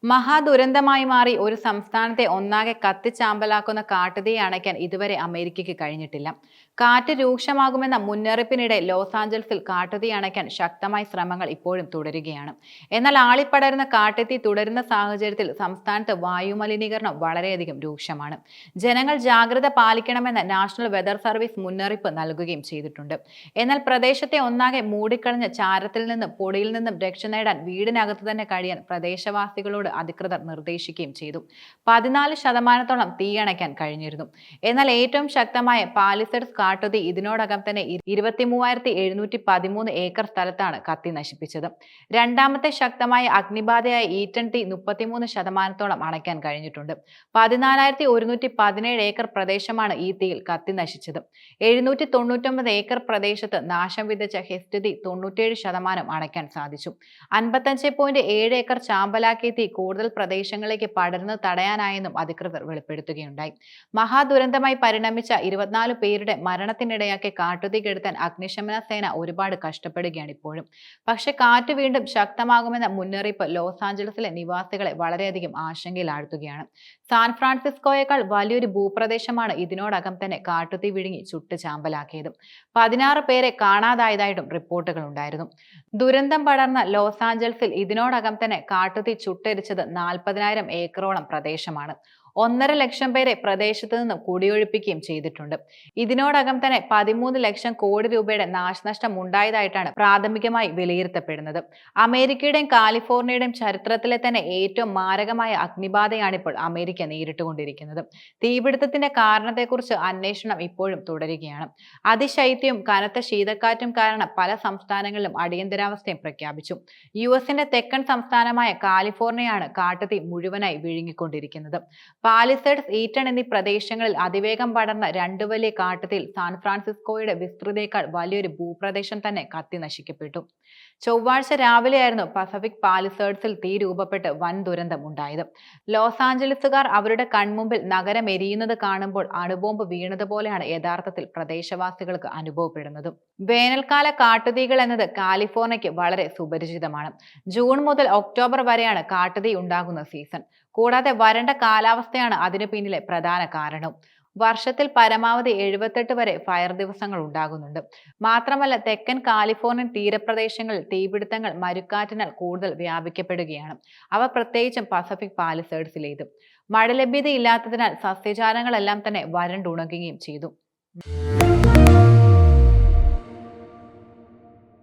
മഹാദുരന്തമായി മാറി ഒരു സംസ്ഥാനത്തെ ഒന്നാകെ കത്തിച്ചാമ്പലാക്കുന്ന കാട്ടുതീ അണയ്ക്കാൻ ഇതുവരെ അമേരിക്കയ്ക്ക് കഴിഞ്ഞിട്ടില്ല. കാറ്റ് രൂക്ഷമാകുമെന്ന മുന്നറിയിപ്പിനിടെ ലോസ് ആഞ്ചൽസിൽ കാട്ടുതീ അണയ്ക്കാൻ ശക്തമായ ശ്രമങ്ങൾ ഇപ്പോഴും തുടരുകയാണ്. എന്നാൽ ആളിപ്പടരുന്ന കാട്ടുതീ തുടരുന്ന സാഹചര്യത്തിൽ സംസ്ഥാനത്ത് വായുമലിനീകരണം വളരെയധികം രൂക്ഷമാണ്. ജനങ്ങൾ ജാഗ്രത പാലിക്കണമെന്ന് നാഷണൽ വെതർ സർവീസ് മുന്നറിയിപ്പ് നൽകുകയും ചെയ്തിട്ടുണ്ട്. എന്നാൽ പ്രദേശത്തെ ഒന്നാകെ മൂടിക്കളഞ്ഞ ചാരത്തിൽ നിന്നും പൊടിയിൽ നിന്നും രക്ഷ നേടാൻ വീടിനകത്ത് തന്നെ കഴിയാൻ പ്രദേശവാസികളോട് അധികൃതർ നിർദ്ദേശിക്കുകയും ചെയ്തു. 14% തീയണയ്ക്കാൻ കഴിഞ്ഞിരുന്നു. എന്നാൽ ഏറ്റവും ശക്തമായ പാലിസഡ്സ് കാട്ടുതീ ഇതിനോടകം തന്നെ 23,713 ഏക്കർ സ്ഥലത്താണ് കത്തി നശിപ്പിച്ചത്. രണ്ടാമത്തെ ശക്തമായ അഗ്നിബാധയായ ഈറ്റൻ തീ 33% അണയ്ക്കാൻ കഴിഞ്ഞിട്ടുണ്ട്. 14,117 ഏക്കർ പ്രദേശമാണ് ഈ തീയിൽ കത്തി നശിച്ചത്. 799 ഏക്കർ പ്രദേശത്ത് നാശം വിതച്ച ഹെസ്റ്റ് തീ 97% അണയ്ക്കാൻ സാധിച്ചു. 55.7 ഏക്കർ ചാമ്പലാക്കിയ തീ കൂടുതൽ പ്രദേശങ്ങളിലേക്ക് പടർന്ന് തടയാനായെന്നും അധികൃതർ വെളിപ്പെടുത്തുകയുണ്ടായി. മഹാദുരന്തമായി പരിണമിച്ച 24 പേരുടെ മരണത്തിനിടയാക്കിയ കാട്ടുതീ കെടുത്താൻ അഗ്നിശമന സേന ഒരുപാട് കഷ്ടപ്പെടുകയാണ് ഇപ്പോഴും. പക്ഷെ കാറ്റ് വീണ്ടും ശക്തമാകുമെന്ന മുന്നറിയിപ്പ് ലോസ് ആഞ്ചലസിലെ നിവാസികളെ വളരെയധികം ആശങ്കയിലാഴ്ത്തുകയാണ്. സാൻ ഫ്രാൻസിസ്കോയേക്കാൾ വലിയൊരു ഭൂപ്രദേശമാണ് ഇതിനോടകം തന്നെ കാട്ടുതീ വിഴുങ്ങി ചുട്ട് ചാമ്പലാക്കിയത്. 16 പേരെ കാണാതായതായിട്ടും റിപ്പോർട്ടുകൾ ഉണ്ടായിരുന്നു. ദുരന്തം പടർന്ന ലോസ് ആഞ്ചൽസിൽ ഇതിനോടകം തന്നെ കാട്ടുതീ ചുട്ടരിച്ചത് 40,000 ഏക്കറോളം പ്രദേശമാണ്. 1.5 ലക്ഷം പേരെ പ്രദേശത്ത് നിന്നും കുടിയൊഴിപ്പിക്കുകയും ചെയ്തിട്ടുണ്ട്. ഇതിനോടകം തന്നെ 13 ലക്ഷം കോടി രൂപയുടെ നാശനഷ്ടം ഉണ്ടായതായിട്ടാണ് പ്രാഥമികമായി വിലയിരുത്തപ്പെടുന്നത്. അമേരിക്കയുടെയും കാലിഫോർണിയയുടെയും ചരിത്രത്തിലെ തന്നെ ഏറ്റവും മാരകമായ അഗ്നിബാധയാണിപ്പോൾ അമേരിക്ക നേരിട്ടുകൊണ്ടിരിക്കുന്നത്. തീപിടുത്തത്തിന്റെ കാരണത്തെക്കുറിച്ച് അന്വേഷണം ഇപ്പോഴും തുടരുകയാണ്. അതിശൈത്യവും കനത്ത ശീതക്കാറ്റും കാരണം പല സംസ്ഥാനങ്ങളിലും അടിയന്തരാവസ്ഥയും പ്രഖ്യാപിച്ചു. യുഎസിന്റെ തെക്കൻ സംസ്ഥാനമായ കാലിഫോർണിയയാണ് കാട്ടുതീ മുഴുവനായി വിഴുങ്ങിക്കൊണ്ടിരിക്കുന്നത്. പാലിസഡ്സ്, ഈറ്റൺ എന്നീ പ്രദേശങ്ങളിൽ അതിവേഗം പടർന്ന 2 വലിയ കാട്ടുതീയിൽ സാൻ ഫ്രാൻസിസ്കോയുടെ വിസ്തൃതിയേക്കാൾ വലിയൊരു ഭൂപ്രദേശം തന്നെ കത്തി നശിക്കപ്പെട്ടു. ചൊവ്വാഴ്ച രാവിലെയായിരുന്നു പസഫിക് പാലിസേഡ്സിൽ തീ രൂപപ്പെട്ട് വൻ ദുരന്തം ഉണ്ടായത്. ലോസ് ആഞ്ചലസുകാർ അവരുടെ കൺമുമ്പിൽ നഗരം എരിയുന്നത് കാണുമ്പോൾ അണുബോംബ് വീണതുപോലെയാണ് യഥാർത്ഥത്തിൽ പ്രദേശവാസികൾക്ക് അനുഭവപ്പെടുന്നത്. വേനൽക്കാല കാട്ടുതീകൾ എന്നത് കാലിഫോർണിയയ്ക്ക് വളരെ സുപരിചിതമാണ്. ജൂൺ മുതൽ ഒക്ടോബർ വരെയാണ് കാട്ടുതീ ഉണ്ടാകുന്ന സീസൺ. കൂടാതെ വരണ്ട കാലാവസ്ഥയാണ് അതിനു പിന്നിലെ പ്രധാന കാരണം. വർഷത്തിൽ പരമാവധി 78 വരെ ഫയർ ദിവസങ്ങൾ ഉണ്ടാകുന്നുണ്ട്. മാത്രമല്ല തെക്കൻ കാലിഫോർണിയൻ തീരപ്രദേശങ്ങളിൽ തീപിടുത്തങ്ങൾ മരുക്കാറ്റിനാൽ കൂടുതൽ വ്യാപിക്കപ്പെടുകയാണ്. അവ പ്രത്യേകിച്ചും പസഫിക് പാലിസേഡ്സിലേത്. മഴ ലഭ്യതയില്ലാത്തതിനാൽ സസ്യജാലങ്ങളെല്ലാം തന്നെ വരണ്ടുണങ്ങുകയും ചെയ്തു.